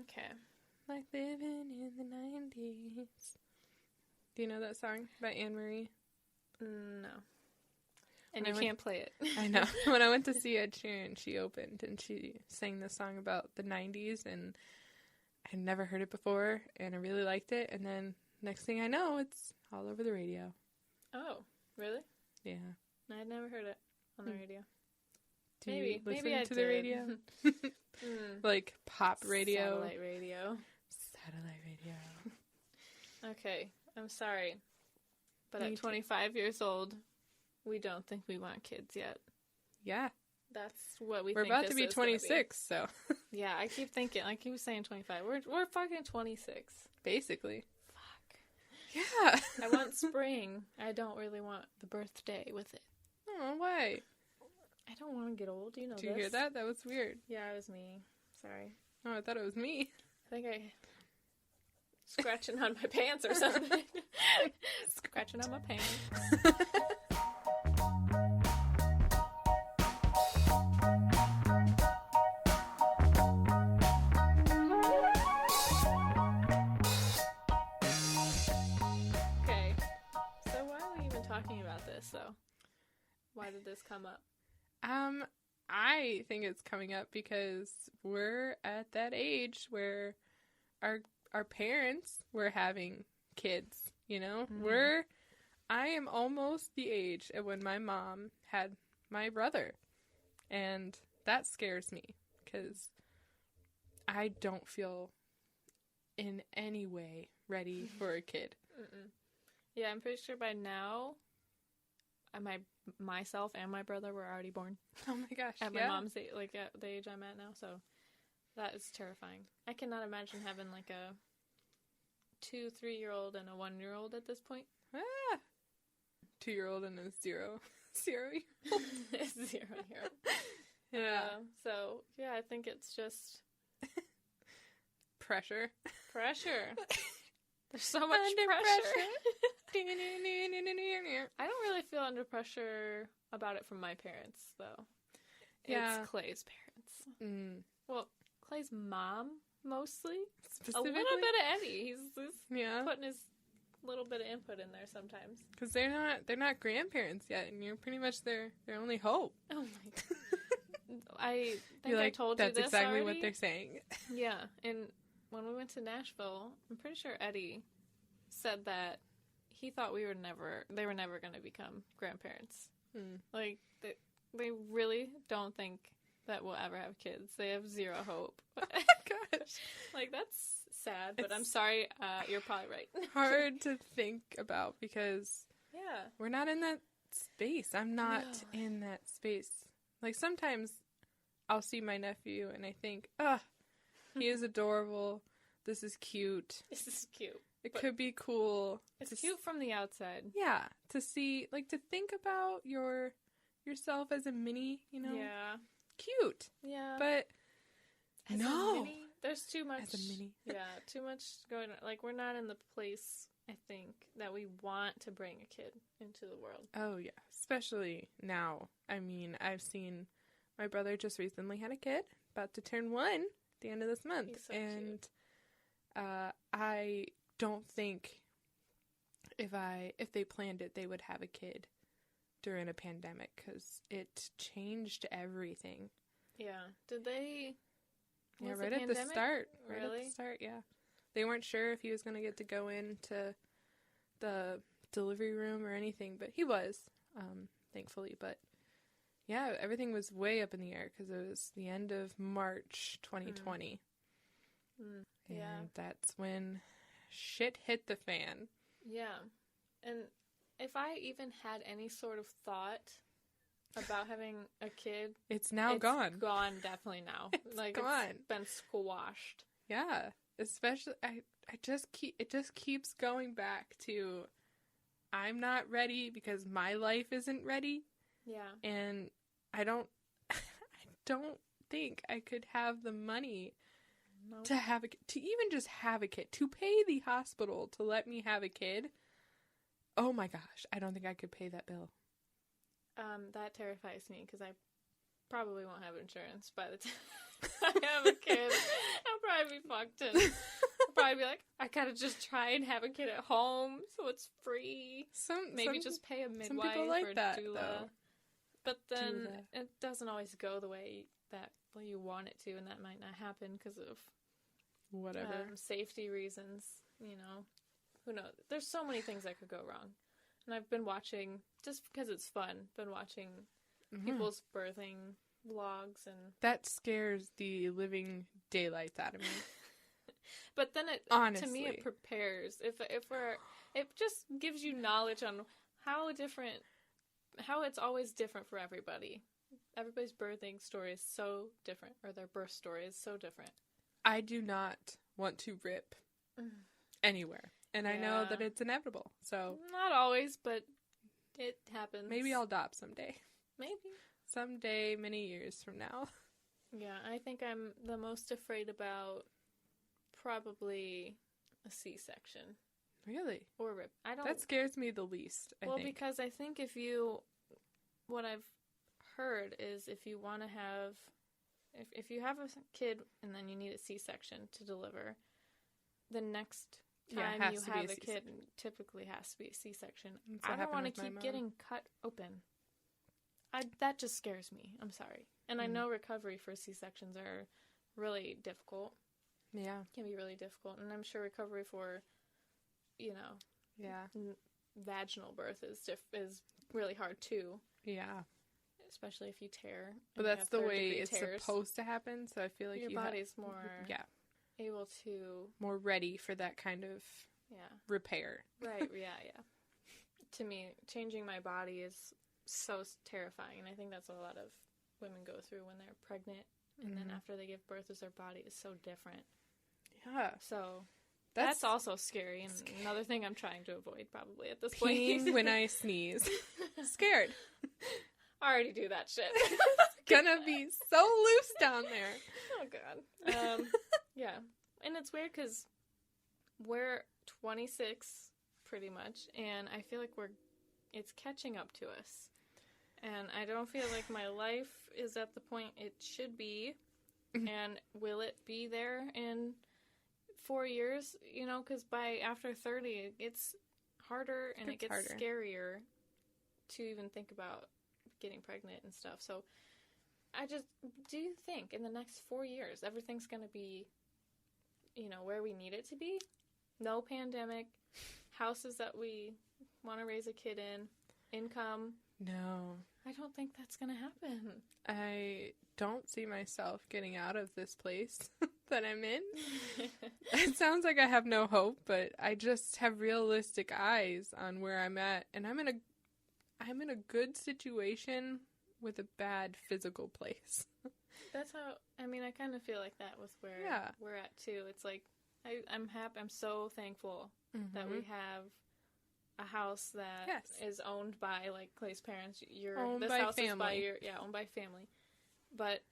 Okay. Like living in the 90s. Do you know that song by Anne Marie? No. And you can't play it. I know. When I went to see Ed Sheeran, she opened and she sang this song about the 90s, and I'd never heard it before, and I really liked it. And then next thing I know, it's all over the radio. Oh, really? Yeah. I'd never heard it on the radio. Do you listen I to the radio? Like pop radio? Satellite radio. Satellite radio. Okay, I'm sorry. But at 25 years old, we don't think we want kids yet. Yeah. That's what We're think about this to be is 26, so. Yeah, I keep thinking, I keep saying 25. We're fucking 26. Basically. Fuck. Yeah. I want spring. I don't really want the birthday with it. Oh, why? I don't want to get old, you know. Did you hear that? That was weird. Yeah, it was me. Sorry. Oh, I thought it was me. I think I scratching on my pants or something. Scratching on my pants. Okay. So why are we even talking about this, though? Why did this come up? I think it's coming up because we're at that age where our parents were having kids, you know? Mm-hmm. I am almost the age of when my mom had my brother. And that scares me because I don't feel in any way ready for a kid. Mm-mm. Yeah, I'm pretty sure by now myself and my brother were already born. Oh my gosh. At my mom's age, like at the age I'm at now, so that is terrifying. I cannot imagine having like a 2-3-year-old and a 1-year-old at this point. 2-year-old and a 0-year-old. 0-year-old. Yeah. So yeah, I think it's just pressure. There's so much pressure. I don't really feel under pressure about it from my parents, though. Yeah. It's Clay's parents. Well, Clay's mom, mostly. A little bit of Eddie. He's putting his little bit of input in there sometimes. Because they're not grandparents yet, and you're pretty much their only hope. Oh my God. I think I told you this That's exactly already. what they're saying. Yeah, and when we went to Nashville, I'm pretty sure Eddie said that he thought they were never going to become grandparents. Like, they really don't think that we'll ever have kids. They have zero hope. Gosh. Like, that's sad, but I'm sorry, you're probably right. Hard to think about because we're not in that space. I'm not in that space. Like, sometimes I'll see my nephew and I think, he is adorable. This is cute. This is cute. It could be cool. It's cute from the outside. Yeah. To see, like, to think about yourself as a mini, you know? Yeah. Cute. Yeah. But as no. A mini, there's too much. As a mini. Yeah, too much going on. Like, we're not in the place, I think, that we want to bring a kid into the world. Oh, yeah. Especially now. I mean, I've seen my brother just recently had a kid, about to turn 1 at the end of this month. He's so cute. I don't think if they planned it, they would have a kid during a pandemic because it changed everything. Yeah. Did they? Yeah, right at the start. Right really? at the start, yeah. They weren't sure if he was going to get to go into the delivery room or anything, but he was, thankfully. But yeah, everything was way up in the air because it was the end of March 2020. And that's when shit hit the fan. Yeah. And if I even had any sort of thought about having a kid, it's gone. It's gone definitely now. It's gone. It's been squashed. Yeah. Especially it just keeps going back to I'm not ready because my life isn't ready. Yeah. And I don't think I could have the money to have to even just have a kid, to pay the hospital to let me have a kid. Oh my gosh, I don't think I could pay that bill. That terrifies me because I probably won't have insurance by the time I have a kid. I'll probably be fucked, and I'll probably be like, I gotta just try and have a kid at home so it's free. Maybe just pay a midwife some people like or a that, doula. though. But then it doesn't always go the way that you want it to, and that might not happen because of whatever safety reasons. You know, who knows? There's so many things that could go wrong. And I've been watching, just because it's fun, people's birthing vlogs, and that scares the living daylights out of me. But then honestly, to me, it prepares. It just gives you knowledge on how it's always different for everybody. Everybody's birthing story is so different, or their birth story is so different. I do not want to rip anywhere. And I know that it's inevitable, so... Not always, but it happens. Maybe I'll adopt someday. Maybe. Someday, many years from now. Yeah, I think I'm the most afraid about probably a C-section. Really? Or rip. That scares me the least, I think. Because I think what I've heard is if you want to have... If you have a kid and then you need a C-section to deliver, the next... time you have a kid typically has to be a C-section. I don't want to keep getting cut open. That just scares me. I'm sorry. And I know recovery for C-sections are really difficult. Yeah. Can be really difficult. And I'm sure recovery for, vaginal birth is really hard too. Yeah. Especially if you tear. But that's the way it's supposed to happen, so I feel like your body's more... Yeah. Able to... More ready for that kind of repair. Right, yeah. To me, changing my body is so terrifying, and I think that's what a lot of women go through when they're pregnant, and then after they give birth, is their body is so different. Yeah. So, that's also scary, and another thing I'm trying to avoid probably at this point. Peeing when I sneeze. Scared. I already do that shit. Gonna be so loose down there. Oh, God. Yeah. And it's weird because we're 26, pretty much, and I feel like it's catching up to us. And I don't feel like my life is at the point it should be. And will it be there in 4 years? Because after 30, it's harder and it gets scarier to even think about getting pregnant and stuff. So do you think in the next 4 years everything's going to be, where we need it to be? No pandemic, houses that we want to raise a kid in, income. No. I don't think that's going to happen. I don't see myself getting out of this place that I'm in. It sounds like I have no hope, but I just have realistic eyes on where I'm at, and I'm in a good situation with a bad physical place. That's how, I kind of feel like that with where we're at too. It's like, I'm happy, I'm so thankful that we have a house that is owned by, like, Clay's parents. Owned this by house family. Is owned by family. But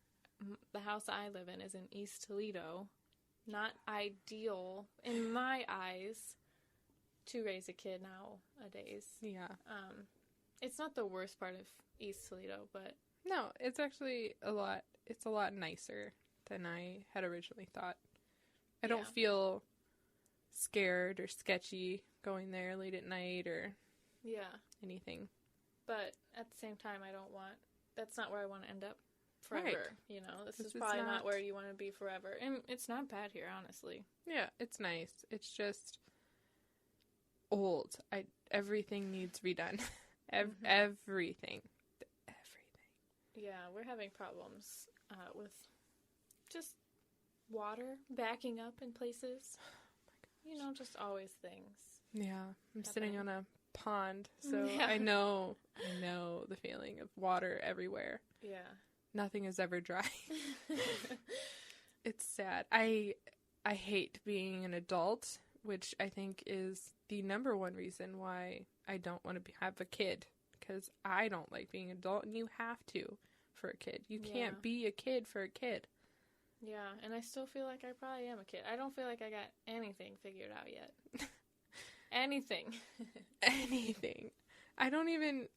the house I live in is in East Toledo. Not ideal, in my eyes, to raise a kid nowadays. Yeah. It's not the worst part of East Toledo, but... No, it's actually a lot nicer than I had originally thought. I don't feel scared or sketchy going there late at night or anything. But at the same time, that's not where I want to end up forever. Right. This is probably not where you want to be forever. And it's not bad here, honestly. Yeah, it's nice. It's just old. Everything needs redone. Everything. Yeah, we're having problems with just water backing up in places. Oh my gosh. Just always things. Yeah, I'm sitting on a pond, so I know the feeling of water everywhere. Yeah. Nothing is ever dry. It's sad. I hate being an adult, which I think is the number one reason why I don't want to have a kid. Because I don't like being an adult, and you have to for a kid. You can't be a kid for a kid. Yeah, and I still feel like I probably am a kid. I don't feel like I got anything figured out yet. Anything. Anything. I don't even...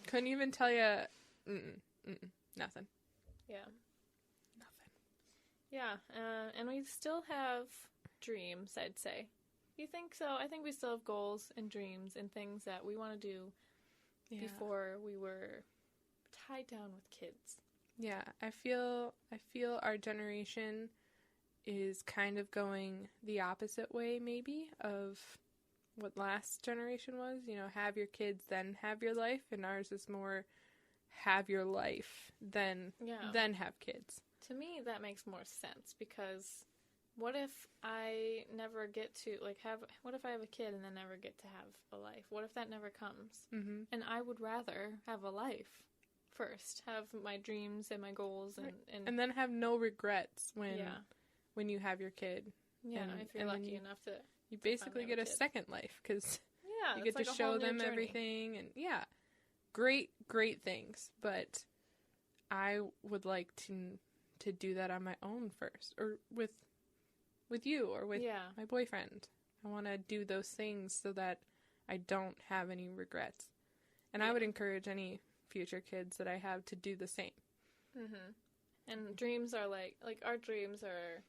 Couldn't even tell you... Nothing. Yeah. Nothing. Yeah, and we still have dreams, I'd say. You think so? I think we still have goals and dreams and things that we want to do before we were tied down with kids. Yeah, I feel our generation is kind of going the opposite way, maybe, of what last generation was. You know, have your kids, then have your life, and ours is more have your life, then have kids. To me, that makes more sense, because what if I never get to, what if I have a kid and then never get to have a life? What if that never comes? Mm-hmm. And I would rather have a life first, have my dreams and my goals, and then have no regrets when you have your kid. Yeah, if you're lucky enough to... You basically get a second life, because you get like to show them everything, and great things. But I would like to do that on my own first, or with you, or with my boyfriend. I want to do those things so that I don't have any regrets. And I would encourage any future kids that I have to do the same. Mm-hmm. And dreams are like our dreams are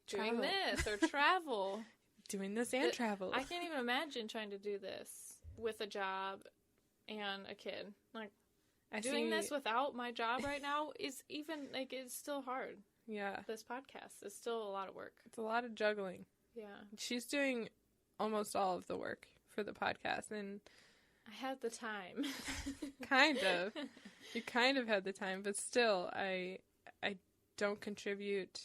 doing this or travel. Doing this and travel. I can't even imagine trying to do this with a job and a kid. Like, doing this without my job right now is even, it's still hard. Yeah. This podcast is still a lot of work. It's a lot of juggling. Yeah. She's doing almost all of the work for the podcast, and I have the time. Kind of. You kind of had the time, but still, I don't contribute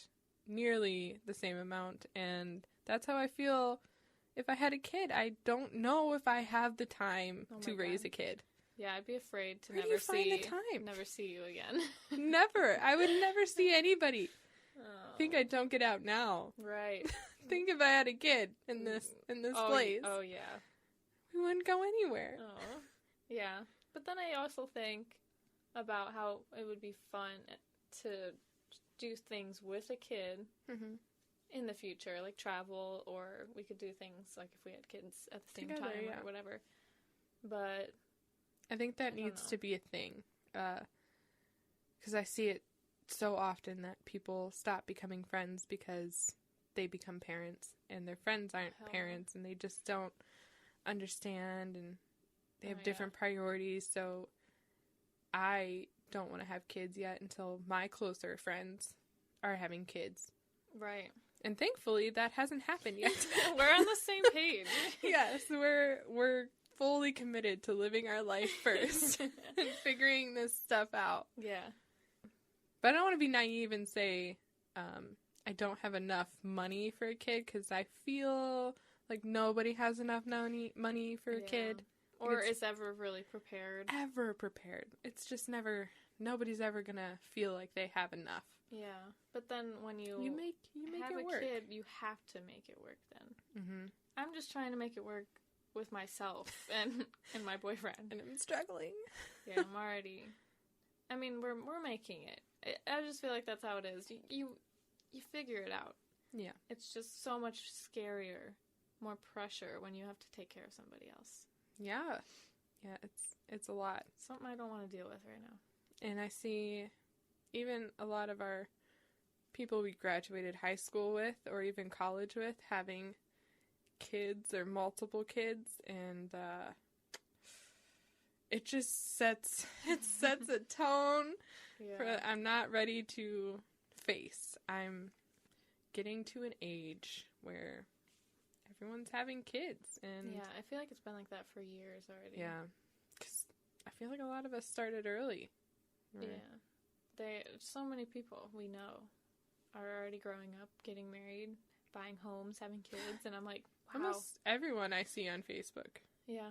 nearly the same amount, and that's how I feel if I had a kid. I don't know if I have the time to raise a kid. Yeah, I'd be afraid to Where do you find the time? Never see you again. Never. I would never see anybody. Oh. Think I don't get out now. Right. Think if I had a kid in this place. Oh yeah. We wouldn't go anywhere. Oh. Yeah. But then I also think about how it would be fun to do things with a kid in the future, like travel, or we could do things like if we had kids at the same time or whatever. But I think that needs to be a thing, because I see it so often that people stop becoming friends because they become parents and their friends aren't parents, and they just don't understand, and they have different priorities. So I don't want to have kids yet until my closer friends are having kids. Right. And thankfully that hasn't happened yet. We're on the same page. Yes, we're fully committed to living our life first and figuring this stuff out. Yeah. But I don't want to be naive and say I don't have enough money for a kid, because I feel like nobody has enough money for a kid. Or is ever really prepared. Ever prepared. It's just nobody's ever going to feel like they have enough. Yeah. But then when you make have it work. a kid, you have to make it work then. Mm-hmm. I'm just trying to make it work with myself and my boyfriend. And I'm struggling. Yeah, I'm already... I mean, we're making it. I just feel like that's how it is. You figure it out. Yeah. It's just so much scarier, more pressure when you have to take care of somebody else. Yeah. Yeah, it's a lot. Something I don't want to deal with right now. And I see even a lot of our people we graduated high school with or even college with having kids or multiple kids, and it just sets a tone for I'm not ready to face. I'm getting to an age where everyone's having kids, and yeah, I feel like it's been like that for years already. Yeah, because I feel like a lot of us started early. Yeah, so many people we know are already growing up, getting married, buying homes, having kids, and I'm like, wow. Almost everyone I see on Facebook. Yeah.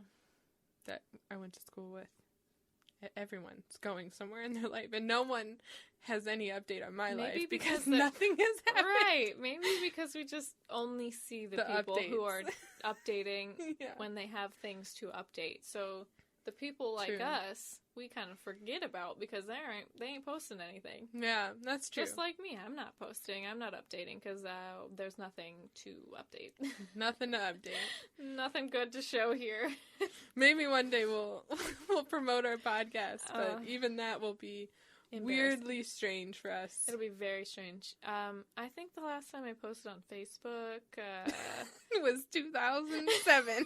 That I went to school with. Everyone's going somewhere in their life, and no one has any update on my life because nothing has happened. Right. Maybe because we just only see the people updates. Who are updating when they have things to update. So the people like us, we kind of forget about because they ain't posting anything. Yeah, that's true. Just like me, I'm not posting, I'm not updating because there's nothing to update. Nothing to update. Nothing good to show here. Maybe one day we'll promote our podcast, but even that will be weirdly strange for us. It'll be very strange. I think the last time I posted on Facebook It was 2007.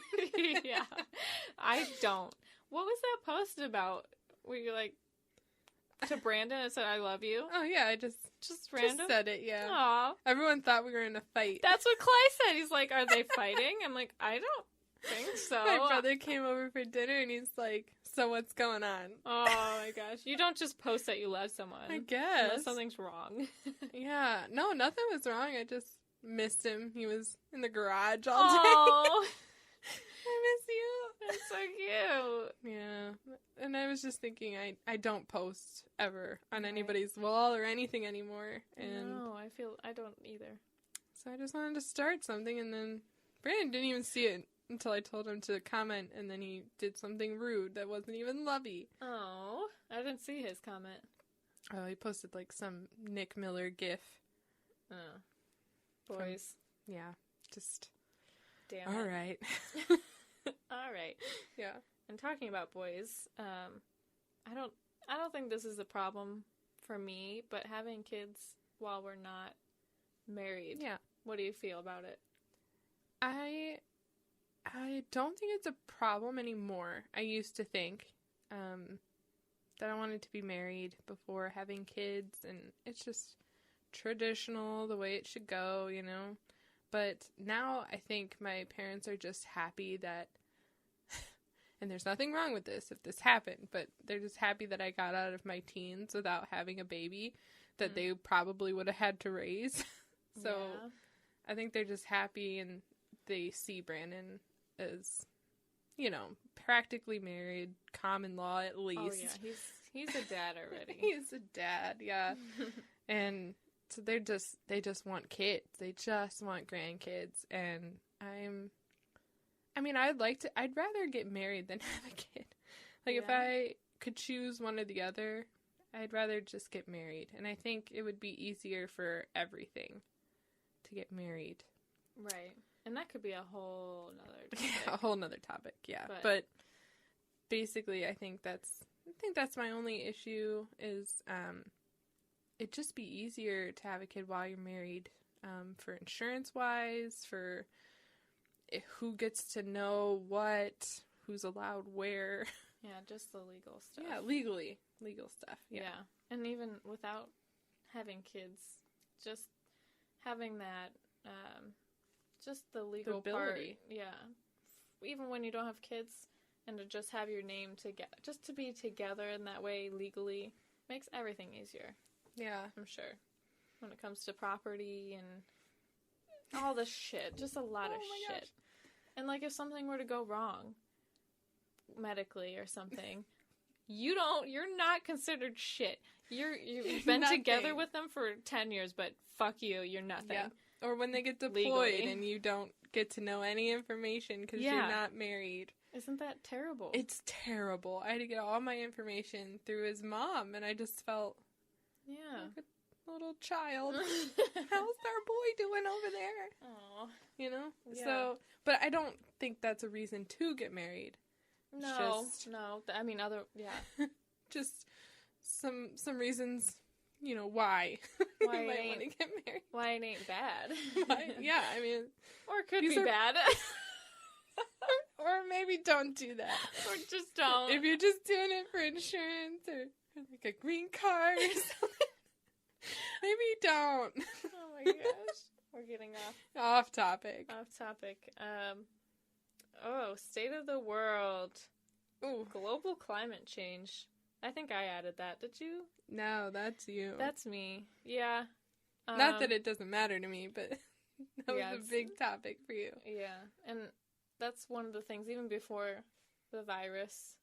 yeah. I don't. What was that post about? Were you like to Brandon and said I love you? Oh yeah, I just random said it, yeah. Aw. Everyone thought we were in a fight. That's what Clay said. He's like, are they fighting? I'm like, I don't think so. My brother came over for dinner and he's like, so what's going on? Oh my gosh. You don't just post that you love someone. I guess. Unless something's wrong. Yeah. No, nothing was wrong. I just missed him. He was in the garage all day. Oh, I miss you. that's so cute. Yeah. And I was just thinking, I don't post ever on Right. anybody's wall or anything anymore. And No, I don't either. so I just wanted to start something, and then Brandon didn't even see it until I told him to comment, and then he did something rude that wasn't even lovey. Oh, I didn't see his comment. Oh, he posted like some Nick Miller gif. Oh, boys. Yeah, just Damn all it. right. All right. Yeah. And talking about boys, I don't think this is a problem for me, but having kids while we're not married. Yeah. What do you feel about it? I don't think it's a problem anymore. I used to think that I wanted to be married before having kids, and it's just traditional, the way it should go, you know. But now I think my parents are just happy that, and there's nothing wrong with this if this happened, but they're just happy that I got out of my teens without having a baby that they probably would have had to raise. So Yeah. I think they're just happy, and they see Brandon as, you know, practically married, common law at least. Oh yeah, he's a dad already. He's a dad, yeah. And so they just want kids. They just want grandkids, and I'd rather get married than have a kid. Like if Yeah. I could choose one or the other, I'd rather just get married. And I think it would be easier for everything to get married. Right. And that could be a whole nother topic. Yeah, a whole nother topic, yeah. But basically I think that's my only issue is it'd just be easier to have a kid while you're married, for insurance wise, for who gets to know what, who's allowed where. Yeah, just the legal stuff. Yeah, legal stuff. Yeah. And even without having kids, just having that, just the legal part. ability. Yeah. Even when you don't have kids, and to just have your name together, just to be together in that way legally, makes everything easier. Yeah. I'm sure. When it comes to property and all this shit. Just a lot of my shit. gosh. And like if something were to go wrong medically or something, you're not considered shit. You've been Nothing. together with them for 10 years, but fuck you, you're nothing. Yeah. Or when they get deployed Legally. and you don't get to know any information because Yeah. you're not married. Isn't that terrible? It's terrible. I had to get all my information through his mom, and I just felt yeah. like a little child. How's our boy doing over there? Aw. You know? Yeah. So, but I don't think that's a reason to get married. No, just- no. I mean, yeah. Just some reasons, you know, why, Why you might it want to ain't- get married. Why it ain't bad. Why? Yeah, I mean, Or it could These be are- bad. or maybe don't do that. Or just don't. If you're just doing it for insurance or like a green card or something, maybe don't. Oh my gosh. We're getting Off topic. off topic. State of the world. Ooh, Global climate change. I think I added that. Did you? no, that's you. That's me. Yeah. Not that it doesn't matter to me, but that Yeah, was a it's- big topic for you. Yeah. And that's one of the things, even before the virus,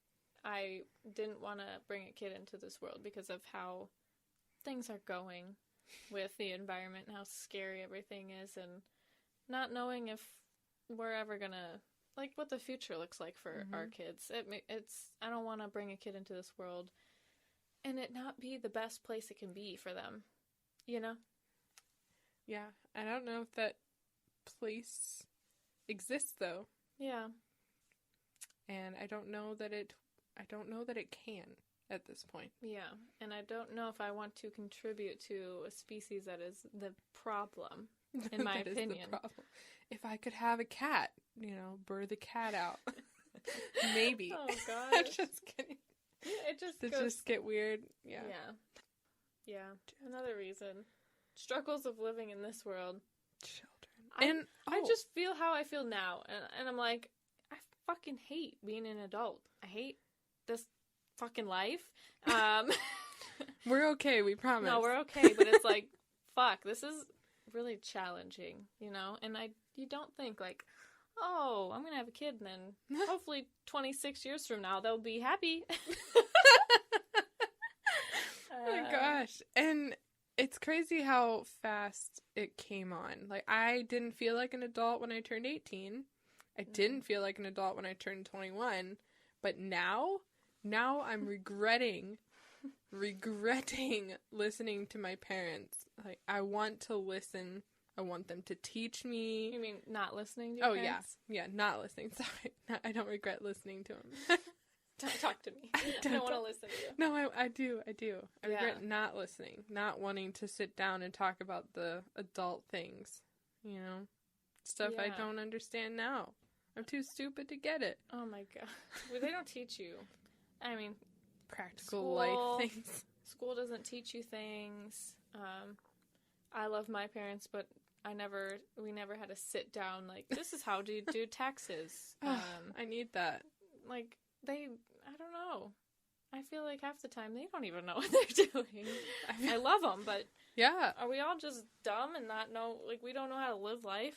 I didn't want to bring a kid into this world because of how things are going with the environment and how scary everything is, and not knowing if we're ever gonna, like, what the future looks like for our kids. I don't want to bring a kid into this world and it not be the best place it can be for them, you know? Yeah, I don't know if that place exists though, Yeah. and I don't know that it can at this point. Yeah, and I don't know if I want to contribute to a species that is the problem, in my That opinion. is the problem. If I could have a cat, birth the cat out. Maybe. Oh, I'm gosh. just kidding. It just Does goes... just get weird? Yeah. Yeah. Another reason. Struggles of living in this world. Children. I just feel how I feel now, and I'm like, I fucking hate being an adult. I hate this fucking life. We're okay, we promise. No, we're okay, but it's like, fuck, this is really challenging, and you don't think like, oh, I'm gonna have a kid, and then hopefully 26 years from now they'll be happy. Oh my gosh. And it's crazy how fast it came on. Like, I didn't feel like an adult when I turned 18. I didn't feel like an adult when I turned 21. But now I'm regretting listening to my parents. Like, I want to listen. I want them to teach me. You mean not listening to your parents? Yeah, not listening. Sorry. I don't regret listening to them. Don't talk to me. I don't want to listen to you. No, I do. I regret not listening, not wanting to sit down and talk about the adult things, stuff I don't understand now. I'm too stupid to get it. Oh my god. Well, they don't teach you. I mean, practical life things. School doesn't teach you things. I love my parents, but we never had to sit down like, this is how you do taxes. I need that. Like, I don't know. I feel like half the time they don't even know what they're doing. I love them, but yeah, are we all just dumb and not know, like, we don't know how to live life?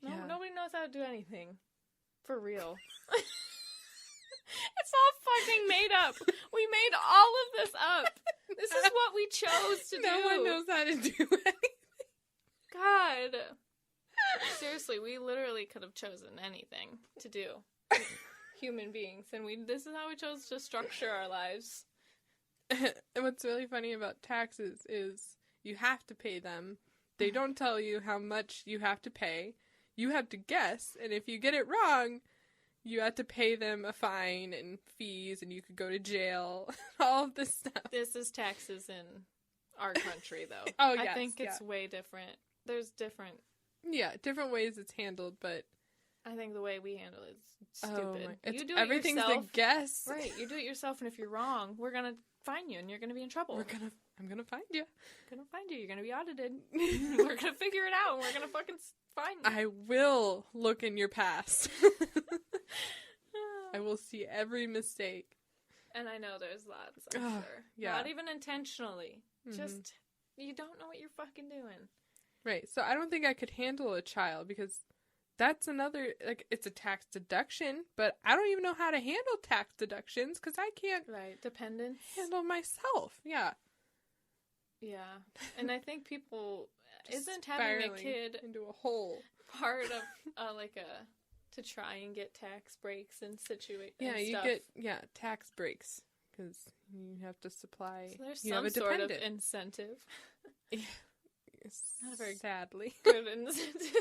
No, nobody knows how to do anything. For real. It's all fucking made up. We made all of this up. This is what we chose to do. No one knows how to do anything. God. Seriously, we literally could have chosen anything to do. Human beings, and this is how we chose to structure our lives. And what's really funny about taxes is you have to pay them. They don't tell you how much you have to pay. You have to guess, and if you get it wrong, you have to pay them a fine and fees, and you could go to jail. All of this stuff. This is taxes in our country, though. Oh, yes, I think it's way different. There's different ways it's handled, but I think the way we handle it is stupid. You do it everything's yourself. A guess. Right, you do it yourself, and if you're wrong, we're gonna fine you, and you're gonna be in trouble. I'm gonna find you. You're gonna be audited. We're gonna figure it out, and we're gonna fucking find you. I will look in your past. I will see every mistake. And I know there's lots, I'm sure. Yeah. Not even intentionally. Mm-hmm. Just, you don't know what you're fucking doing. Right, so I don't think I could handle a child, because that's another, like, it's a tax deduction, but I don't even know how to handle tax deductions, because I can't dependence handle myself. Yeah. Yeah. And I think people, isn't having a kid into a hole part of, to try and get tax breaks and situations. Yeah, you get, tax breaks, because you have to supply, so there's some sort of incentive. Yeah. Not a very sadly good incentive.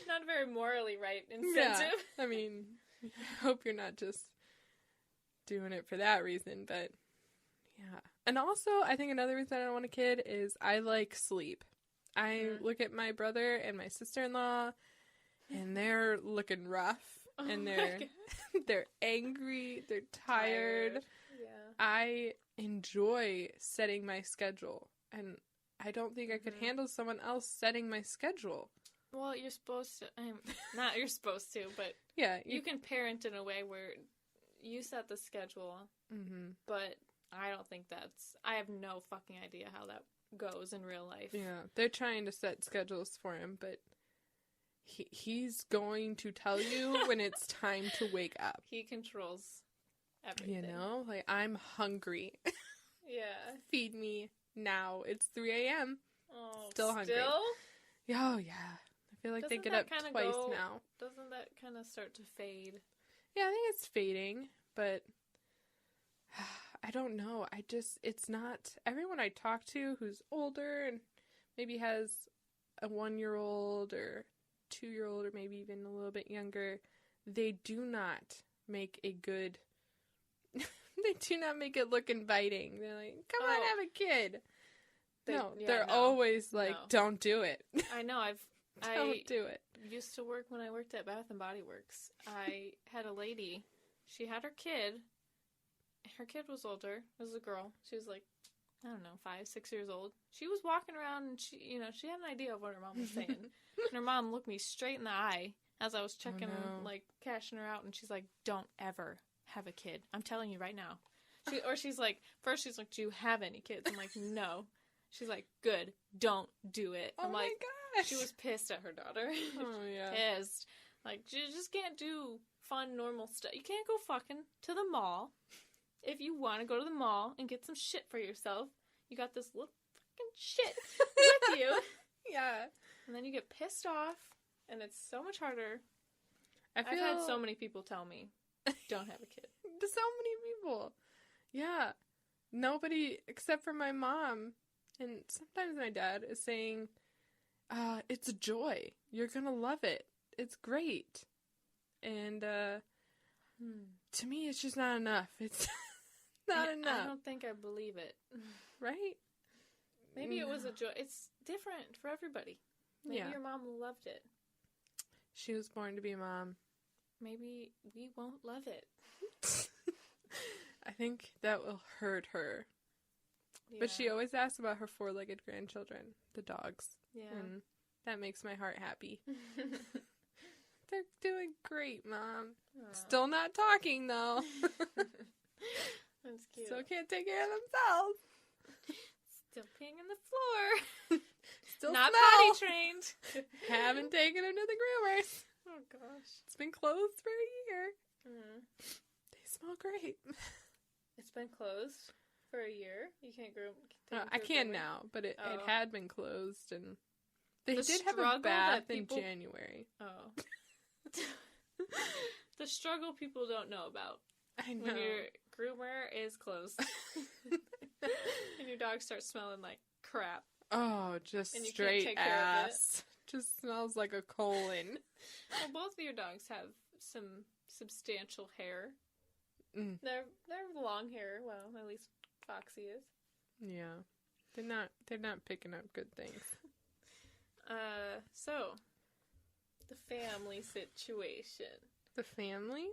Not a very morally right incentive. Yeah. I mean, I hope you're not just doing it for that reason, but yeah. And also, I think another reason I don't want a kid is I like sleep. I look at my brother and my sister-in-law, and they're looking rough, and they're angry, they're tired. Yeah. I enjoy setting my schedule, and I don't think I could handle someone else setting my schedule. Well, you're supposed to. Not you're supposed to, but yeah, you can parent in a way where you set the schedule. Mm-hmm. But I don't think I have no fucking idea how that goes in real life. Yeah, they're trying to set schedules for him, but he's going to tell you when it's time to wake up. He controls everything. You know, like, I'm hungry. Yeah. Feed me now. It's 3 a.m. Oh, still hungry. Still? Oh, yeah. I feel like they get up twice now. Doesn't that kind of start to fade? Yeah, I think it's fading, but I don't know. It's not, everyone I talk to who's older and maybe has a 1-year-old or 2-year-old or maybe even a little bit younger, they do not make a good They do not make it look inviting. They're like, come on, have a kid. They're no. always like, No. don't do it. I know. Don't do it. Used to work when I worked at Bath and Body Works. I had a lady. She had her kid. Her kid was older. It was a girl. She was like, I don't know, 5, 6 years old. She was walking around and she had an idea of what her mom was saying. And her mom looked me straight in the eye as I was checking, like, cashing her out. And she's like, don't ever have a kid. I'm telling you right now. She's like, first she's like, do you have any kids? I'm like, no. She's like, good. Don't do it. I'm like, gosh. She was pissed at her daughter. Oh, yeah. Pissed. Like, you just can't do fun, normal stuff. You can't go fucking to the mall. If you want to go to the mall and get some shit for yourself, you got this little fucking shit with you. Yeah. And then you get pissed off, and it's so much harder. I've had so many people tell me, don't have a kid. So many people. Yeah. Nobody except for my mom and sometimes my dad is saying, it's a joy. You're going to love it. It's great. And to me, it's just not enough. It's not enough. I don't think I believe it. Right? Maybe it was a joy. It's different for everybody. Maybe your mom loved it. She was born to be a mom. Maybe we won't love it. I think that will hurt her. Yeah. But she always asks about her 4-legged grandchildren, the dogs. Yeah. And that makes my heart happy. They're doing great, Mom. Aww. Still not talking, though. That's cute. Still can't take care of themselves. Still peeing on the floor. Still not smell. potty trained. Haven't taken them to the groomers. Oh, gosh. It's been closed for a year. Mm. They smell great. It's been closed for a year? You can't groom? I can now, but it had been closed, and they did have a bath in January. Oh. The struggle people don't know about. I know. When your groomer is closed. And your dog starts smelling like crap. Oh, just straight ass. Just smells like a colon. Well, both of your dogs have some substantial hair. Mm. They're long hair. Well, at least Foxy is. Yeah. They're not picking up good things. So the family situation. The family?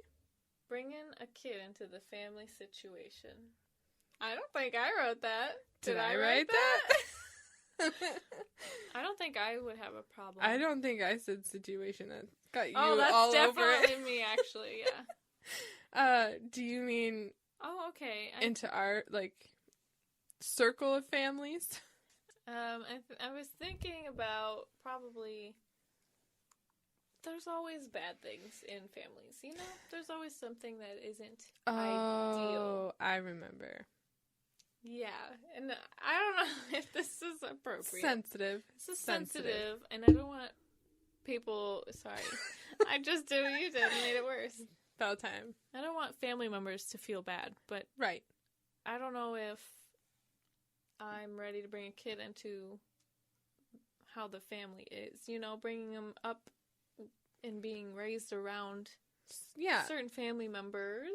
Bringing a kid into the family situation. I don't think I wrote that. Did I write that? I don't think I would have a problem. I don't think I said situation. That got you that's all over it. definitely me, actually, yeah. Do you mean... Oh, okay. Into our, circle of families? I was thinking about probably... There's always bad things in families, you know? There's always something that isn't ideal. Oh, I remember. Yeah, and I don't know if this is appropriate. Sensitive. This is sensitive, and I don't want people... Sorry. I just did what you did and made it worse. About time. I don't want family members to feel bad, but... Right. I don't know if I'm ready to bring a kid into how the family is. You know, bringing them up and being raised around certain family members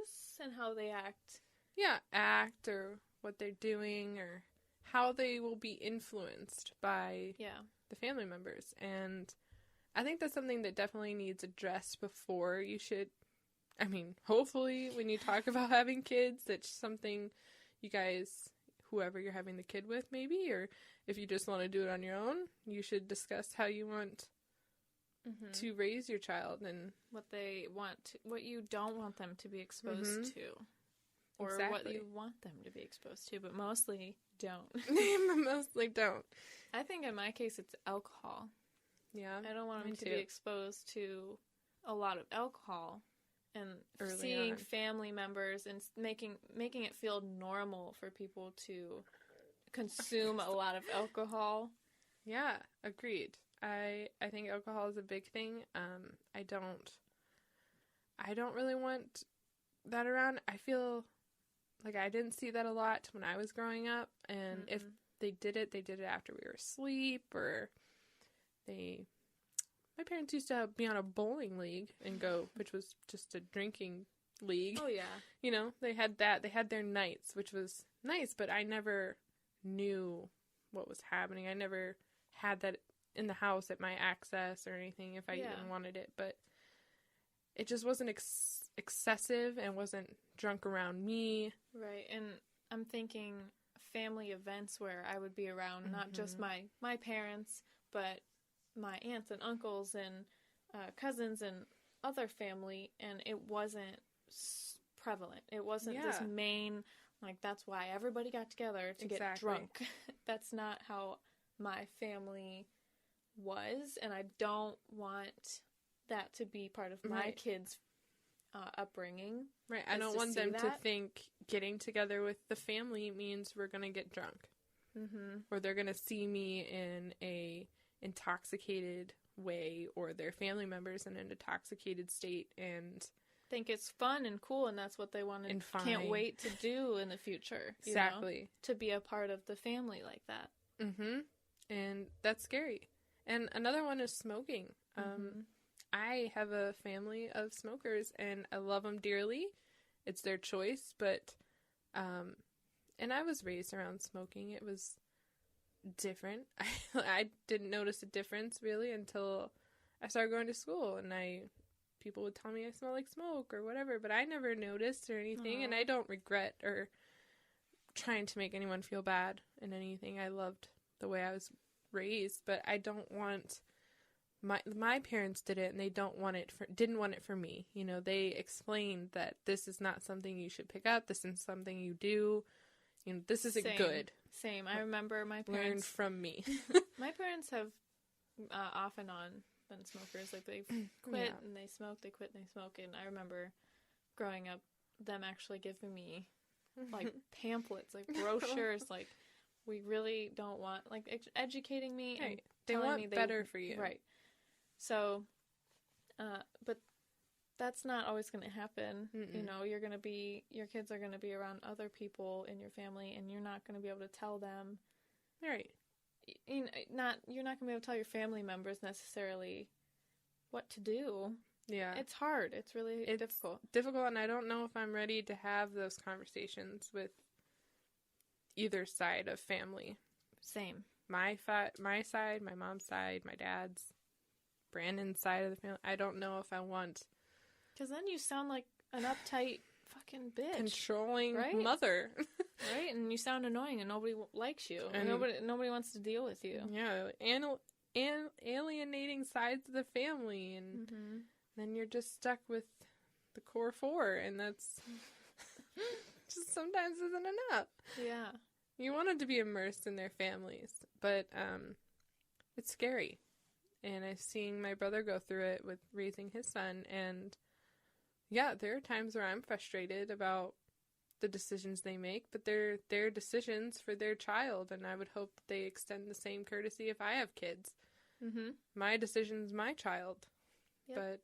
and how they act. Yeah, act or what they're doing or how they will be influenced by the family members. And I think that's something that definitely needs addressed before you should, hopefully when you talk about having kids, that's something you guys, whoever you're having the kid with maybe, or if you just want to do it on your own, you should discuss how you want to raise your child and what they want, what you don't want them to be exposed to, or what you want them to be exposed to, but mostly don't. Mostly don't. I think in my case it's alcohol. Yeah, I don't want them to be exposed to a lot of alcohol and seeing family members and making it feel normal for people to consume a lot of alcohol. Yeah, agreed. I think alcohol is a big thing. I don't really want that around. I feel like I didn't see that a lot when I was growing up, and if they did it after we were asleep, or my parents used to be on a bowling league and go, which was just a drinking league. Oh, yeah. You know, they had that. They had their nights, which was nice, but I never knew what was happening. I never had that in the house at my access or anything if I even wanted it, but it just wasn't excessive and wasn't drunk around me. Right, and I'm thinking family events where I would be around not just my parents, but my aunts and uncles and cousins and other family, and it wasn't prevalent. It wasn't this main, like, that's why everybody got together to get drunk. That's not how my family was, and I don't want that to be part of my kids' upbringing. Right, I don't want them to think getting together with the family means we're going to get drunk. Or they're going to see me in a intoxicated way, or their family members in an intoxicated state, and think it's fun and cool, and that's what they want and can't wait to do in the future. Exactly. You know, to be a part of the family like that. And that's scary. And another one is smoking. I have a family of smokers, and I love them dearly. It's their choice, but, and I was raised around smoking. It was different. I didn't notice a difference, really, until I started going to school, and people would tell me I smell like smoke or whatever, but I never noticed or anything, and I don't regret or trying to make anyone feel bad in anything. I loved the way I was raised, but I don't want my parents did it, and they didn't want it for me. You know, they explained that this is not something you should pick up. This is something you do. You know, this isn't good. Same. I remember my parents learned from me. My parents have off and on been smokers. Like, they've quit and they smoke. They quit and they smoke. And I remember growing up, them actually giving me like pamphlets, like brochures, like, we really don't want, like, educating me and they want me better for you. Right. So, but that's not always going to happen. You know, your kids are going to be around other people in your family, and you're not going to be able to tell them. Right. You're not going to be able to tell your family members necessarily what to do. Yeah. It's hard. It's really difficult. Difficult, and I don't know if I'm ready to have those conversations with either side of family. Same. My side, my mom's side, my dad's, Brandon's side of the family. I don't know if I want... Because then you sound like an uptight fucking bitch. Controlling mother. Right? And you sound annoying, and nobody likes you. And nobody wants to deal with you. Yeah. And alienating sides of the family. And then you're just stuck with the core four. And that's just sometimes isn't enough. Yeah. You want them to be immersed in their families. But it's scary. And I've seen my brother go through it with raising his son, and yeah, there are times where I'm frustrated about the decisions they make, but they're their decisions for their child, and I would hope they extend the same courtesy if I have kids. My decision's my child. But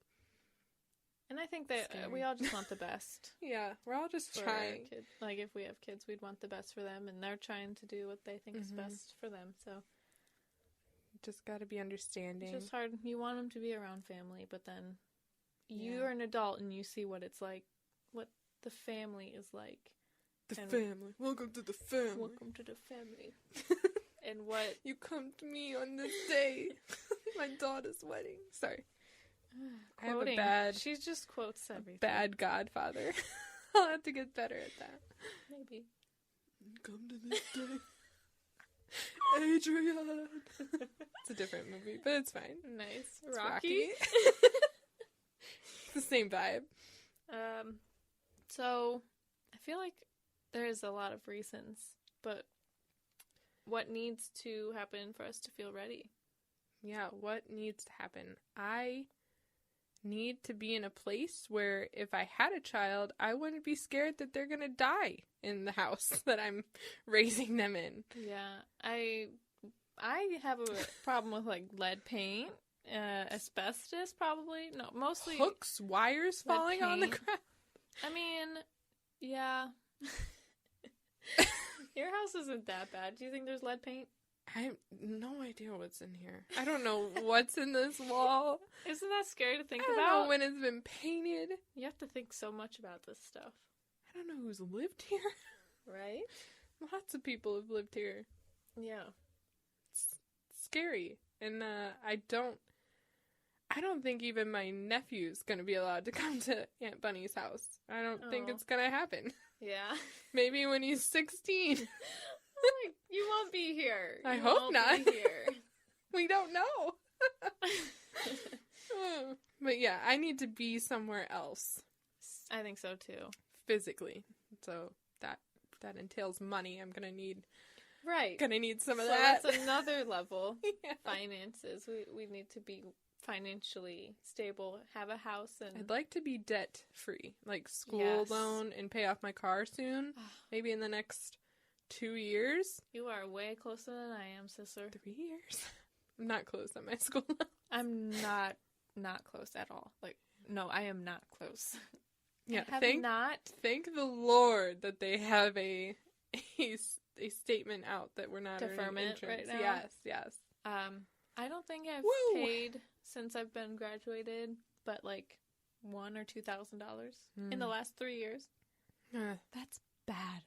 and I think that we all just want the best. Yeah, we're all just trying. Like, if we have kids, we'd want the best for them, and they're trying to do what they think is best for them, so... Just got to be understanding. It's just hard. You want them to be around family, but then you're an adult and you see what it's like, what the family is like. Family. Welcome to the family. Welcome to the family. And what... You come to me on this day. My daughter's wedding. Sorry. I have a bad... She just quotes everything. Bad godfather. I'll have to get better at that. Maybe. Come to this day. Adrian. It's a different movie, but it's fine. Nice. It's Rocky. It's the same vibe. So I feel like there's a lot of reasons, but what needs to happen for us to feel ready? Yeah, what needs to happen? I need to be in a place where if I had a child, I wouldn't be scared that they're going to die in the house that I'm raising them in. Yeah, I have a problem with, like, lead paint, asbestos probably. No, mostly hooks, wires falling on the ground. I mean, yeah. Your house isn't that bad. Do you think there's lead paint? I have no idea what's in here. I don't know what's in this wall. Isn't that scary to think I don't about? know when it's been painted. You have to think so much about this stuff. I don't know who's lived here. Right? Lots of people have lived here. Yeah. It's scary. And I don't think even my nephew's going to be allowed to come to Aunt Bunny's house. I don't think it's going to happen. Yeah. Maybe when he's 16. Like, you won't be here. I You hope won't not. be here. We don't know. But yeah, I need to be somewhere else. I think so too. Physically. So that entails money. I'm going to need Right. some of So that. that's another level. Yeah. Finances. We need to be financially stable, have a house, and I'd like to be debt free, like school Yes. loan and pay off my car soon. Maybe in the next 2 years. You are way closer than I am, sister. 3 years. I'm not close on my school loan. I'm not close at all. Like, no, I am not close. Yeah, I have not. thank the Lord that they have a statement out that we're not earning Deferment interest. right now? Yes. I don't think I've Woo! paid since I've been graduated, but like $1,000 or $2,000 in the last 3 years. That's bad.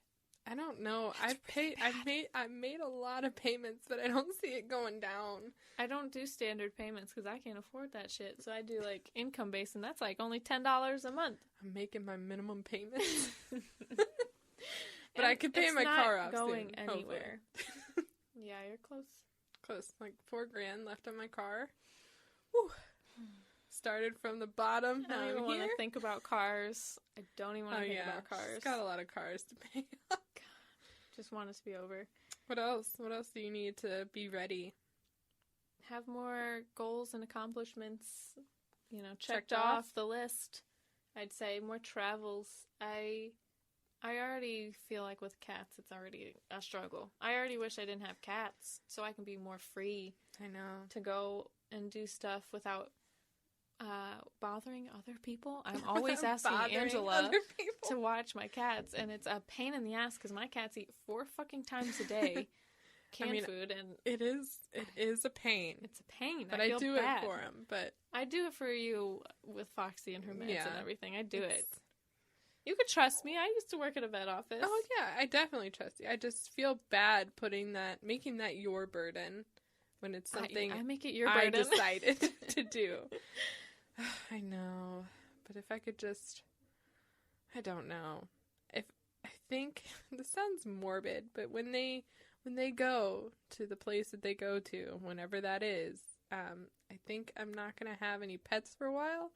I don't know. I've made a lot of payments, but I don't see it going down. I don't do standard payments because I can't afford that shit. So I do like income based, and that's like only $10 a month. I'm making my minimum payments. But I could pay my car off going soon, anywhere. Yeah, you're close. Close, like $4,000 left on my car. Whew. Started from the bottom. I Now don't even I'm want here. to think about cars. I don't even want to think about cars. She's got a lot of cars to pay. Just want it to be over. What else? What else do you need to be ready? Have more goals and accomplishments, checked Checked off off? the list. I'd say more travels. I already feel like with cats, it's already a struggle. I already wish I didn't have cats so I can be more free I know. to go and do stuff without bothering other people. I'm always asking Bothering Angela other people. to watch my cats, and it's a pain in the ass because my cats eat 4 fucking times a day canned food, and It is a pain. it's a pain. But I I feel do bad. it for him. But I do it for you with Foxy and her meds Yeah. and everything. I do it. it's- You could trust me. I used to work at a vet office. Oh yeah, I definitely trust you. I just feel bad making that your burden when it's something I make it your I burden. decided to do. I know, but if I could just, I don't know. I think this sounds morbid, but when they go to the place that they go to, whenever that is, I think I'm not gonna have any pets for a while,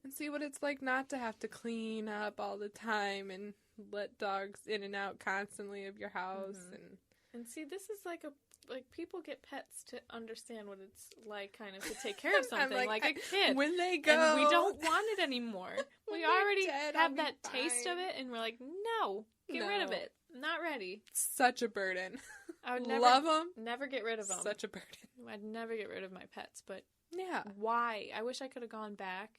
and see what it's like not to have to clean up all the time and let dogs in and out constantly of your house And see, this is like people get pets to understand what it's like, kind of to take care of I'm something like a I- kid. when they go, And we don't want it anymore. When We they're already dead, I'll have be that taste of fine. it, and we're like, no, get rid of No. it. Not ready. such a burden. I would never Love them. never get rid of them. Such a burden. I'd never get rid of my pets, but Yeah. why? I wish I could have gone back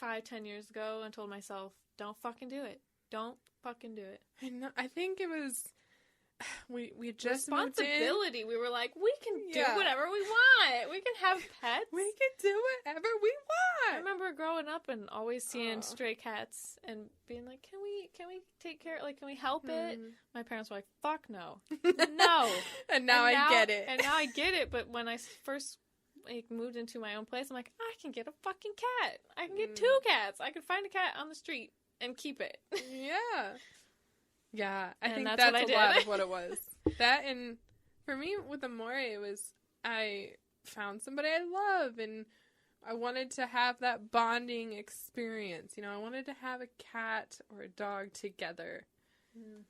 5-10 years ago and told myself, don't fucking do it. Don't fucking do it. I know. I think it was we just moved in. Responsibility. We were like, we can do Yeah. whatever we want. We can have pets. We can do whatever we I want. remember growing up and always seeing Oh. stray cats and being like, can we take care, like, can we help it? Mhm. My parents were like, fuck no. No. And now I get it. And now I get it, but when I first moved into my own place, I'm like, I can get a fucking cat. I can get 2 cats. I can find a cat on the street and keep it. Yeah. Yeah, I And think that's that's what I a lot did. of what it was. That, and for me with Amore, it was I found somebody I love, and I wanted to have that bonding experience. You know, I wanted to have a cat or a dog together.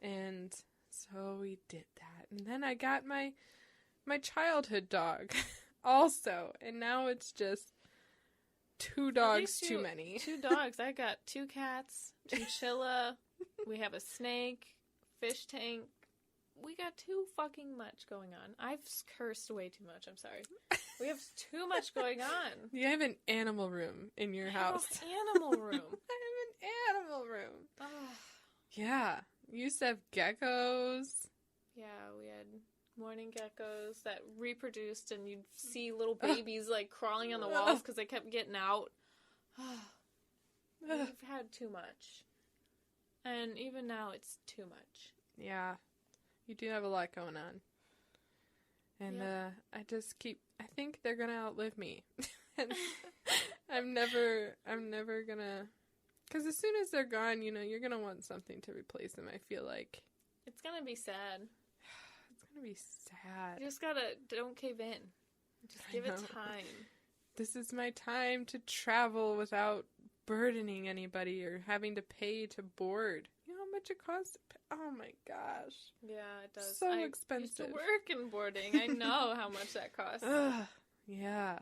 And so we did that. And then I got my childhood dog also. And now it's just 2 dogs too many. 2 dogs. I got 2 cats, chinchilla. We have a snake, fish tank. We got too fucking much going on. I've cursed way too much. I'm sorry. We have too much going on. You have an animal room in your house. I have an animal room. I have an animal room. Ugh. Yeah. You used to have geckos. Yeah, we had mourning geckos that reproduced, and you'd see little babies like crawling on the walls because they kept getting out. We've had too much. And even now, it's too much. Yeah. You do have a lot going on. And I think they're going to outlive me. And I'm never going to, because as soon as they're gone, you know, you're going to want something to replace them, I feel like. It's going to be sad. It's going to be sad. You just don't cave in. Just give it time. This is my time to travel without burdening anybody or having to pay to board. You know how much it costs? Oh my gosh. Yeah, it does. So expensive. I used to work in boarding. I know how much that costs. Yeah.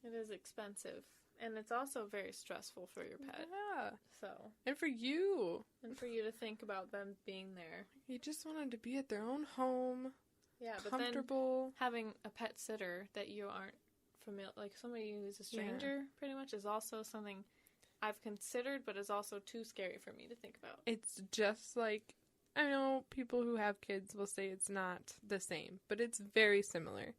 It is expensive. And it's also very stressful for your pet. Yeah. So. And for you. And for you to think about them being there. You just want them to be at their own home. Yeah, comfortable. But then having a pet sitter that you aren't familiar, like somebody who's a stranger, pretty much, is also something I've considered, but is also too scary for me to think about. It's just like, I know people who have kids will say it's not the same, but it's very similar.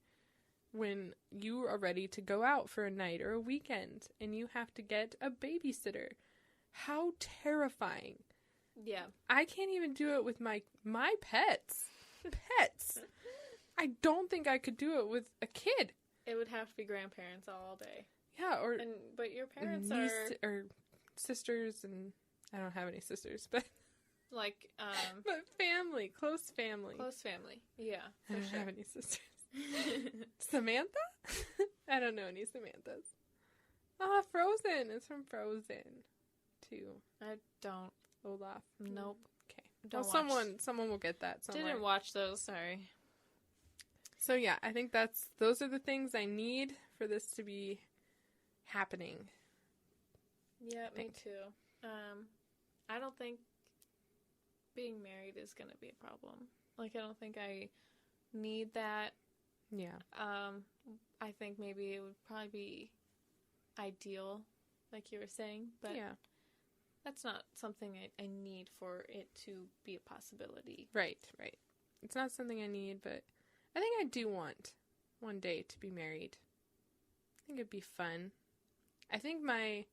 When you are ready to go out for a night or a weekend and you have to get a babysitter. How terrifying. Yeah. I can't even do it with my pets. Pets. I don't think I could do it with a kid. It would have to be grandparents all day. Yeah, but your parents or sisters, and I don't have any sisters, but like but family, close family. Close family. Yeah. I don't have any sisters. Samantha? I don't know any Samanthas. Frozen. It's from Frozen too. I don't. Olaf. Nope. Okay. Don't well, someone will get that somewhere. Didn't watch those, sorry. So yeah, I think those are the things I need for this to be happening. Yeah, me too. I don't think being married is going to be a problem. Like, I don't think I need that. Yeah. I think maybe it would probably be ideal, like you were saying, but yeah. That's not something I need for it to be a possibility. Right. It's not something I need, but I think I do want one day to be married. I think it'd be fun. I think my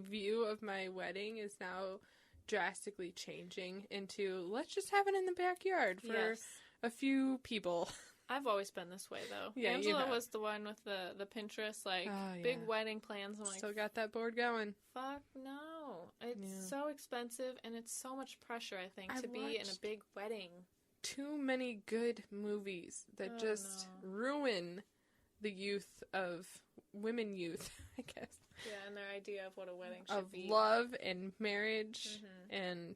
view of my wedding is now drastically changing into, let's just have it in the backyard for a few people. I've always been this way, though. Yeah, Angela was the one with the Pinterest, big wedding plans. I'm like, still got that board going. Fuck no. It's so expensive, and it's so much pressure, I think, to be in a big wedding. Too many good movies that ruin the youth of women youth, I guess. Yeah, and their idea of what a wedding should be. Of love and marriage, and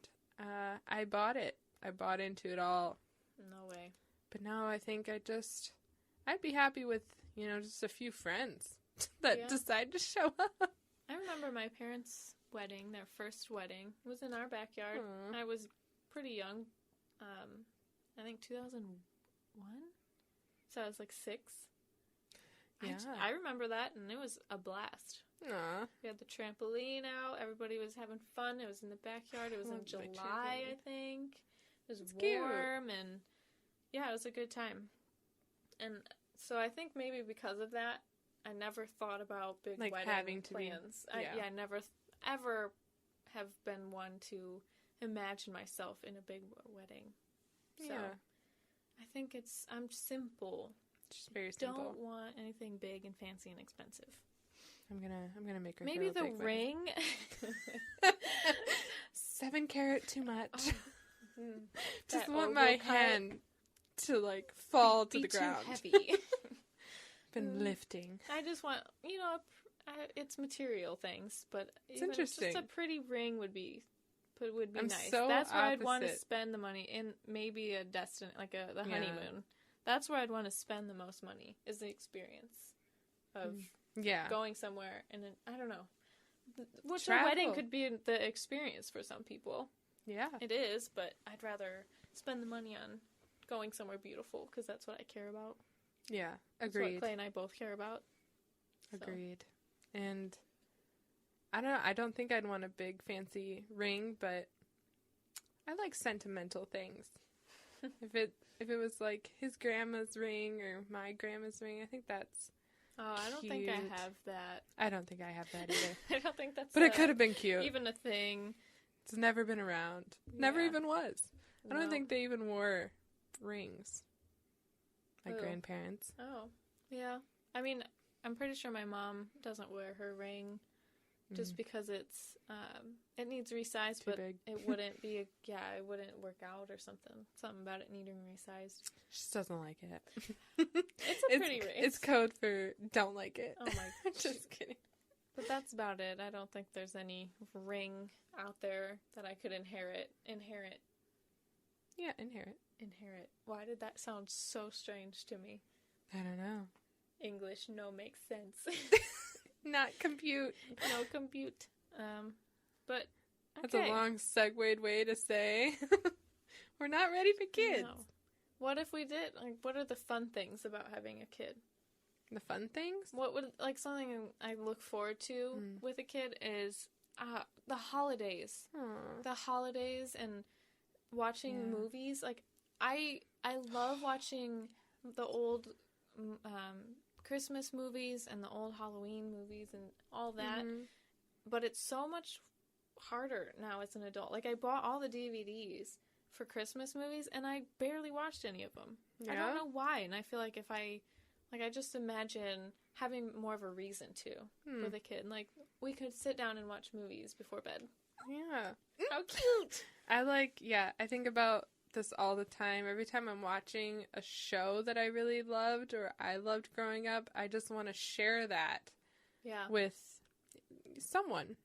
I bought it. I bought into it all. No way. But now I think I'd be happy with, just a few friends that decide to show up. I remember my parents' wedding, their first wedding. It was in our backyard. I was pretty young. I think 2001. So I was like 6. Yeah. I remember that, and it was a blast. Aww. We had the trampoline out. Everybody was having fun. It was in the backyard. It was in July, I think. It was warm, and yeah, it was a good time. And so I think maybe because of that, I never thought about big wedding plans. I never ever have been one to imagine myself in a big wedding. So I think I'm simple. Just very simple. Don't want anything big and fancy and expensive. I'm gonna make her maybe the ring. 7 carat too much. Oh, just want my hand to fall to the ground. Too heavy. Been lifting. I just want it's material things, but it's interesting. Just a pretty ring would be nice. So that's where opposite. I'd want to spend the money in. Maybe a the honeymoon. That's where I'd want to spend the most money, is the experience of going somewhere. And I don't know. Which a wedding could be the experience for some people. Yeah. It is, but I'd rather spend the money on going somewhere beautiful, because that's what I care about. Yeah, agreed. That's what Clay and I both care about. Agreed. So. And I don't know, I don't think I'd want a big fancy ring, but I like sentimental things. If it was like his grandma's ring or my grandma's ring, I think that's I don't think I have that. I don't think I have that either. I don't think that's But it could have been cute. even a thing. It's never been around. Never Yeah. even was. I don't No. think they even wore rings. My Who? grandparents. Oh, yeah. I mean, I'm pretty sure my mom doesn't wear her ring just because it needs resized, Too but big. it wouldn't be it wouldn't work out or something. Something about it needing resized. She just doesn't like it. It's a pretty ring. It's code for don't like it. Oh my Just kidding. But that's about it. I don't think there's any ring out there that I could inherit. Yeah, inherit. Why did that sound so strange to me? I don't know. English no makes sense. Not compute. No compute. But That's okay. a long segued way to say we're not ready for kids. No. What if we did? Like, what are the fun things about having a kid? The fun things? What would, like, something I look forward to with a kid is the holidays. Aww. The holidays and watching movies. Like, I love watching the old Christmas movies and the old Halloween movies and all that. Mm-hmm. But it's so much harder now as an adult. Like, I bought all the DVDs for Christmas movies, and I barely watched any of them. Yeah? I don't know why, and I feel like if I just imagine having more of a reason to with a kid. Like, we could sit down and watch movies before bed. Yeah. How cute! I think about this all the time. Every time I'm watching a show that I really loved or I loved growing up, I just want to share that with someone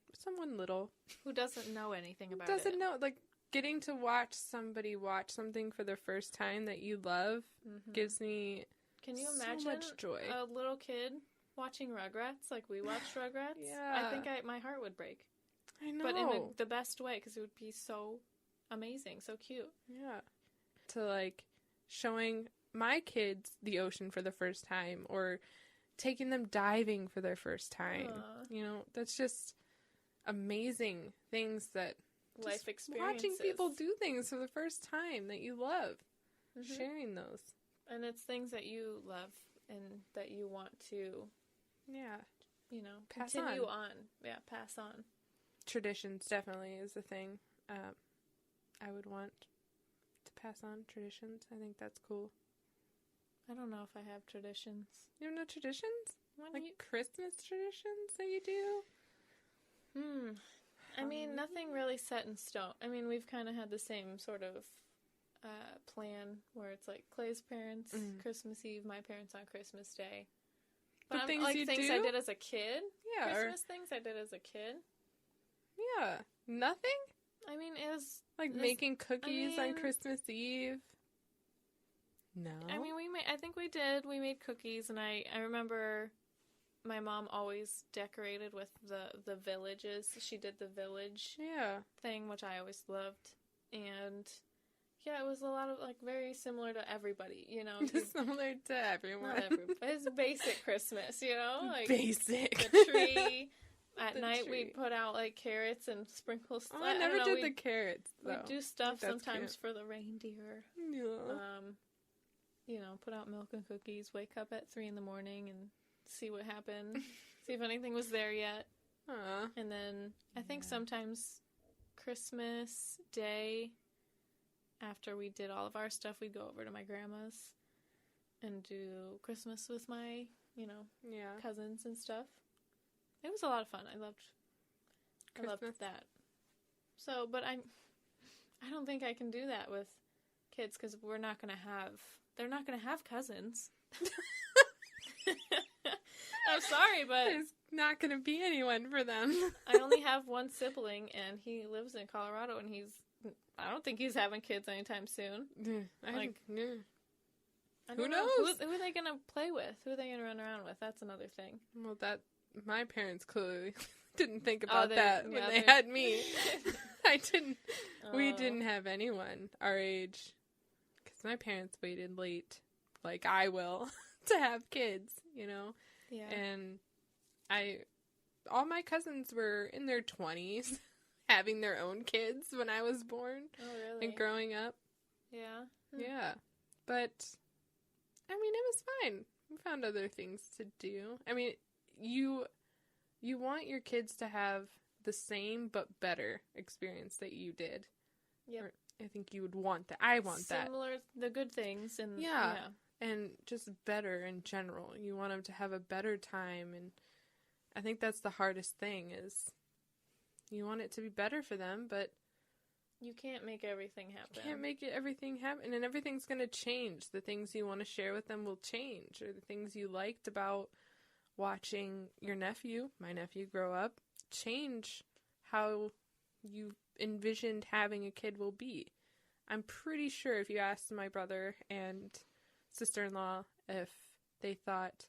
little. Who doesn't know anything about Doesn't it. know, like, getting to watch somebody watch something for the first time that you love gives me Can you so imagine much joy. a little kid watching Rugrats like we watched Rugrats? Yeah. I think my heart would break. I know. But in the best way, because it would be so amazing, so cute. Yeah. To, like, showing my kids the ocean for the first time or taking them diving for their first time. You know, that's just amazing things that Life experiences. watching people do things for the first time that you love. Sharing those. And it's things that you love and that you want to, you know, Pass continue on. Yeah, pass on. Traditions definitely is the thing. I would want to pass on traditions. I think that's cool. I don't know if I have traditions. You have no traditions? When Like Christmas traditions that you do? I mean, nothing really set in stone. I mean, we've kind of had the same sort of plan where it's like Clay's parents Christmas Eve, my parents on Christmas Day. But things like you things do? I did as a kid. Yeah. Christmas things I did as a kid. Yeah. Nothing? I mean, it was Like this- making cookies on mean- Christmas Eve? No. I mean, I think we did. We made cookies, and I remember my mom always decorated with the villages. She did the village thing, which I always loved. And yeah, it was a lot of, like, very similar to everybody, you know. Similar to everyone. Not everybody. It's basic Christmas, you know? Like, Basic. the tree. At The night, tree. we'd put out, like, carrots and sprinkles. Oh, I never did the carrots, though. We'd do stuff That's sometimes cute. for the reindeer. Yeah. You know, put out milk and cookies, wake up at 3 a.m. and see what happened, see if anything was there yet. And then I think sometimes Christmas Day, after we did all of our stuff, we'd go over to my grandma's and do Christmas with my, you know, cousins and stuff. It was a lot of fun. I loved that. So, but I don't think I can do that with kids because they're not going to have cousins. I'm sorry, but There's not going to be anyone for them. I only have one sibling, and he lives in Colorado, and I don't think he's having kids anytime soon. Who knows? Who are they going to play with? Who are they going to run around with? That's another thing. Well, my parents clearly didn't think about that when they they- had me. I didn't. We didn't have anyone our age because my parents waited late, like I will, to have kids. You know. Yeah. And all my cousins were in their 20s having their own kids when I was born Oh, really? and growing up. Yeah. Yeah. But, I mean, it was fine. We found other things to do. I mean, you want your kids to have the same but better experience that you did. Yep. Or I think you would want that. I want that. Similar, the good things. And Yeah. And just better in general. You want them to have a better time. And I think that's the hardest thing is you want it to be better for them, but you can't make everything happen. You can't make everything happen, and everything's going to change. The things you want to share with them will change, or the things you liked about watching your nephew, my nephew, grow up, change how you envisioned having a kid will be. I'm pretty sure if you asked my brother and sister-in-law if they thought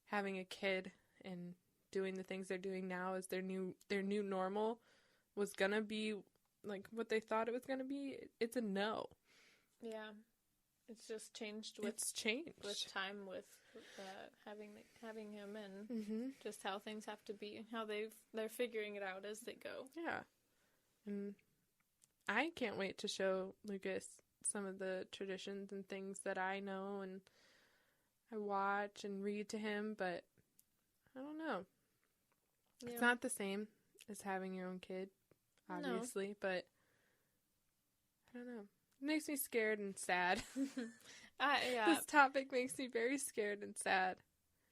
having a kid and doing the things they're doing now as their new normal was going to be like what they thought it was going to be, it's a no. Yeah. It's just changed with time with having him and just how things have to be and how they're figuring it out as they go. Yeah. And I can't wait to show Lucas some of the traditions and things that I know and I watch and read to him, but I don't know. Yeah. It's not the same as having your own kid, obviously, but I don't know. It makes me scared and sad. Yeah. This topic makes me very scared and sad.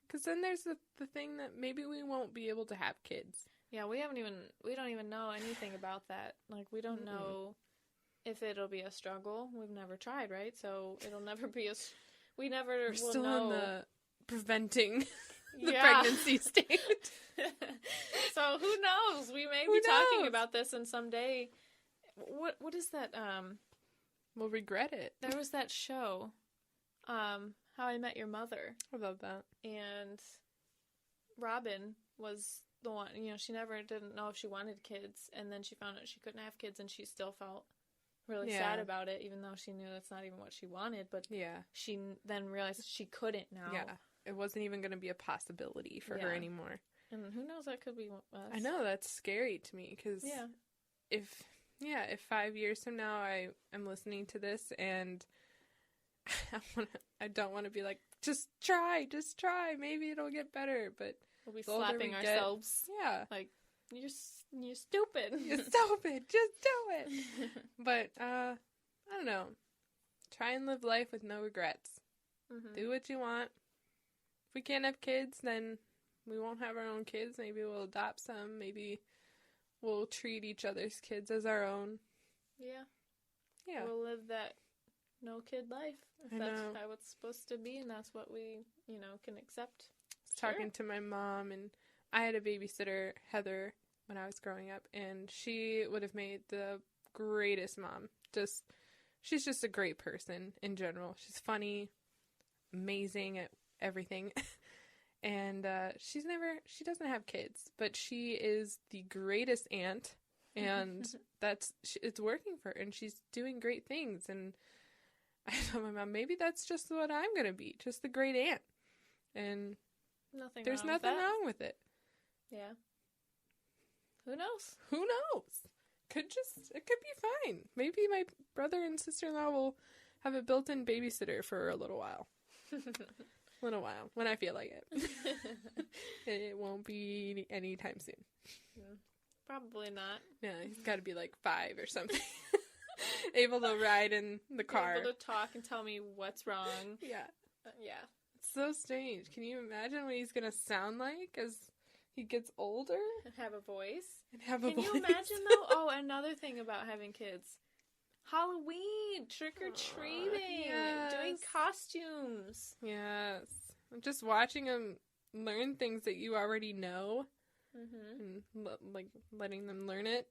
Because then there's the thing that maybe we won't be able to have kids. Yeah, we don't even know anything about that. Like, we don't know if it'll be a struggle. We've never tried, right? So it'll never be we never We're will still know. In the preventing the pregnancy state. So who knows? We may be talking about this and someday. What is that? We'll regret it. There was that show, How I Met Your Mother. I love that. And Robin was the one, she never didn't know if she wanted kids, and then she found out she couldn't have kids, and she still felt really sad about it, even though she knew that's not even what she wanted, but she then realized she couldn't now. Yeah, it wasn't even going to be a possibility for her anymore. And who knows, that could be us. I know, that's scary to me, because if 5 years from now I am listening to this and I don't want to be like, just try, maybe it'll get better, but we'll be slapping ourselves. Yeah. Like, you're stupid. You're stupid. Just do it. But, I don't know. Try and live life with no regrets. Mm-hmm. Do what you want. If we can't have kids, then we won't have our own kids. Maybe we'll adopt some. Maybe we'll treat each other's kids as our own. Yeah. Yeah. We'll live that no-kid life. If that's how it's supposed to be, and that's what we, can accept. Talking to my mom, and I had a babysitter, Heather, when I was growing up, and she would have made the greatest mom. She's just a great person in general. She's funny, amazing at everything. And she doesn't have kids, but she is the greatest aunt, and it's working for her, and she's doing great things. And I told my mom, maybe that's just what I'm going to be, just the great aunt. And there's nothing wrong with it. Yeah. Who knows? It could be fine. Maybe my brother and sister-in-law will have a built-in babysitter for a little while. When I feel like it. It won't be anytime soon. Probably not. Yeah, he's got to be like 5 or something. Able to ride in the car. Able to talk and tell me what's wrong. Yeah. Yeah. It's so strange. Can you imagine what he's going to sound like as he gets older? And have a voice. Can you imagine, though? Oh, another thing about having kids. Halloween, trick-or-treating, doing costumes. Yes. I'm just watching them learn things that you already know. And letting them learn it.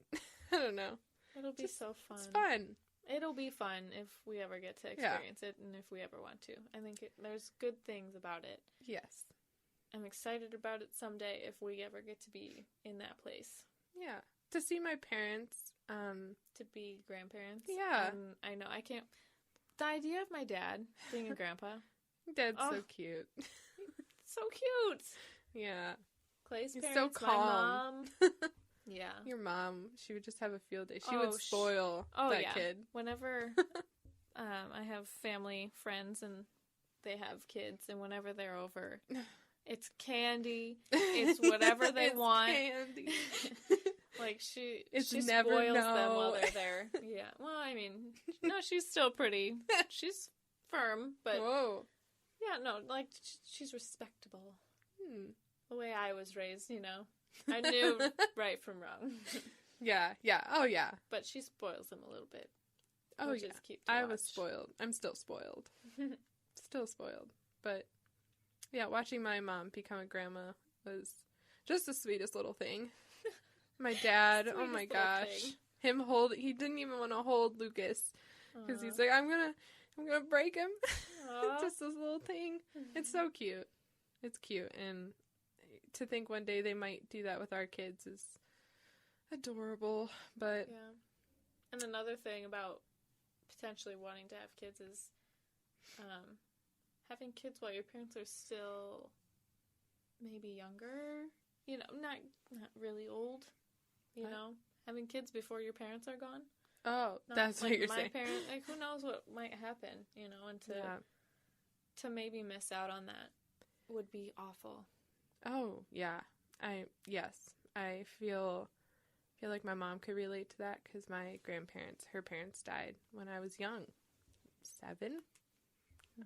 I don't know. It'll be so fun. It's fun. It'll be fun if we ever get to experience it and if we ever want to. I think there's good things about it. Yes. I'm excited about it someday if we ever get to be in that place. Yeah. To see my parents. To be grandparents. Yeah. And I know I can't. The idea of my dad being a grandpa. Dad's so cute. So cute. Yeah. Clay's He's parents, so calm. My mom. Yeah. Your mom, she would just have a field day. She would spoil that kid. Whenever I have family, friends, and they have kids, and whenever they're over, it's candy. It's whatever they want. Candy. Like she never spoils them no. while they're there. Yeah. Well, I mean, no, she's still pretty. She's firm, but Whoa. yeah, no, like she's respectable. Hmm. The way I was raised, you know, I knew right from wrong. Yeah. Oh, yeah. But she spoils them a little bit. Oh, which yeah. is cute to I watch. was spoiled. I'm still spoiled. Still spoiled. But, yeah, watching my mom become a grandma was just the sweetest little thing. My dad, oh my Sweetest little gosh. thing. He didn't even want to hold Lucas. Because Aw. he's like, I'm gonna break him. Aw. Just this little thing. It's so cute. It's cute. And to think one day they might do that with our kids is adorable. But Yeah. And another thing about potentially wanting to have kids is having kids while your parents are still maybe younger. You know, not really old. You What? know, having kids before your parents are gone. oh, Not that's like what you're my saying. parents, like who knows what might happen, you know, and Yeah. to maybe miss out on that would be awful. Oh, yeah. I feel like my mom could relate to that because her parents died when I was young. 7.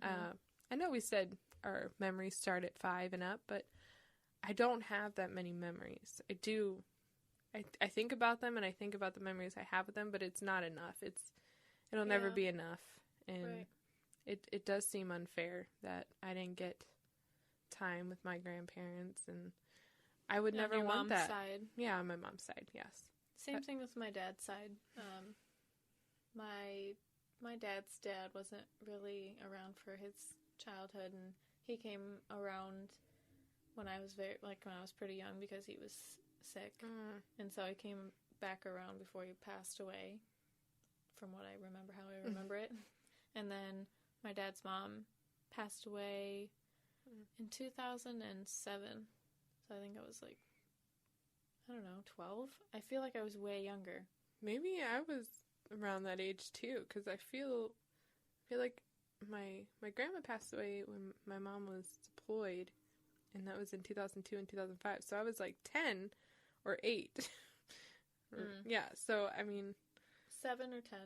I know we said our memories start at 5 and up, but I don't have that many memories. I do. I think about them, and I think about the memories I have with them, but it's not enough. It'll never Yeah. be enough, and Right. it does seem unfair that I didn't get time with my grandparents, and I would On never your want mom's that. side. Yeah, on my mom's side, yes. Same thing with my dad's side. My dad's dad wasn't really around for his childhood, and he came around when I was pretty young because he was sick, and so he came back around before he passed away. From what I remember, how I remember it, and then my dad's mom passed away in 2007. So I think I was like, I don't know, 12? I feel like I was way younger. Maybe I was around that age too, because I feel like my grandma passed away when my mom was deployed, and that was in 2002 and 2005. So I was like 10 or 8. Yeah, so I mean 7 or 10.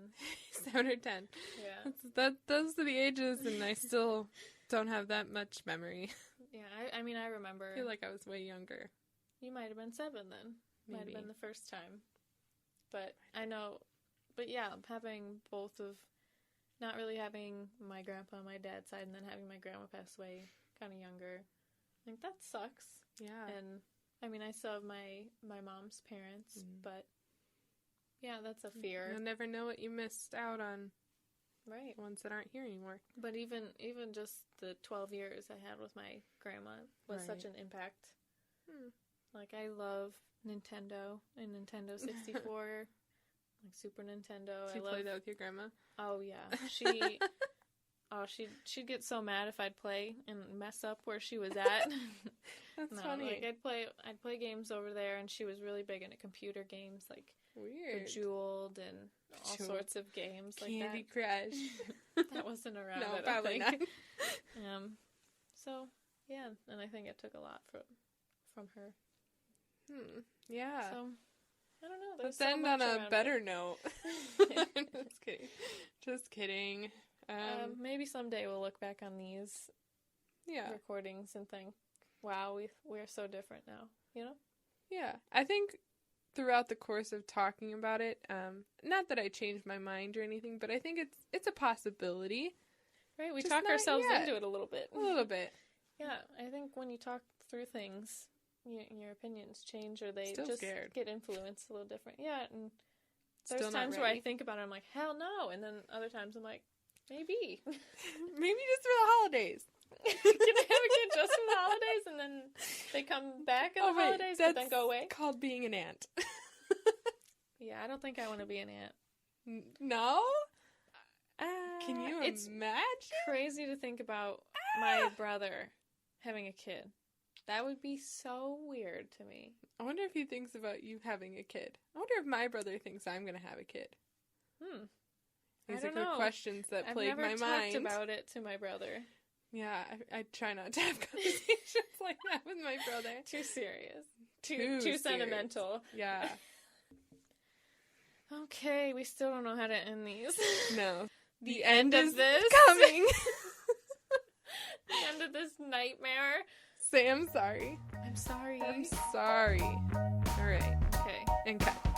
7 or 10. Yeah. Those are the ages, and I still don't have that much memory. Yeah, I mean, I remember. I feel like I was way younger. You might have been 7 then. Might have Maybe. been the first time. But I know, but yeah, having both of, not really having my grandpa on my dad's side and then having my grandma pass away kind of younger, I think that sucks. Yeah. And I mean, I still have my mom's parents, but yeah, that's a fear. You'll never know what you missed out on. Right. Ones that aren't here anymore. But even just the 12 years I had with my grandma was such Right. an impact. Like, I love Nintendo and Nintendo 64, like Super Nintendo. Did you play that with your grandma? Oh yeah, she'd get so mad if I'd play and mess up where she was at. That's funny. Like I'd play games over there, and she was really big into computer games, like Weird. Bejeweled and all Bejeweled. sorts of games like Candy that. Crush. That wasn't around. No, I don't probably think. not. So yeah, and I think it took a lot from her. Yeah. So I don't know. Let's There's so end much on a around better it. note. Just kidding. Just kidding. Maybe someday we'll look back on these Yeah. recordings and think, "Wow, we're so different now." You know? Yeah. I think throughout the course of talking about it, not that I changed my mind or anything, but I think it's a possibility. Right? We Just talk not ourselves yet. into it a little bit. A little bit. Yeah, I think when you talk through things, your opinions change, or they Still just scared. get influenced a little different. Yeah, and there's Still not times where I ready. think about it, I'm like, hell no, and then other times I'm like, maybe. Maybe just for the holidays. Can I have a kid just in the holidays, and then they come back in the wait, holidays, but then go away? Called being an aunt. Yeah, I don't think I want to be an aunt. No? Can you It's imagine? crazy to think about my brother having a kid. That would be so weird to me. I wonder if he thinks about you having a kid. I wonder if my brother thinks I'm going to have a kid. These I are don't the know. questions that I've plague never my mind. talked about it to my brother. Yeah, I try not to have conversations like that with my brother. Too serious. Too Too sentimental. Yeah. Okay, we still don't know how to end these. No. The end of this coming. The end of this nightmare. Say I'm sorry. I'm sorry. I'm sorry. All right. Okay. And cut.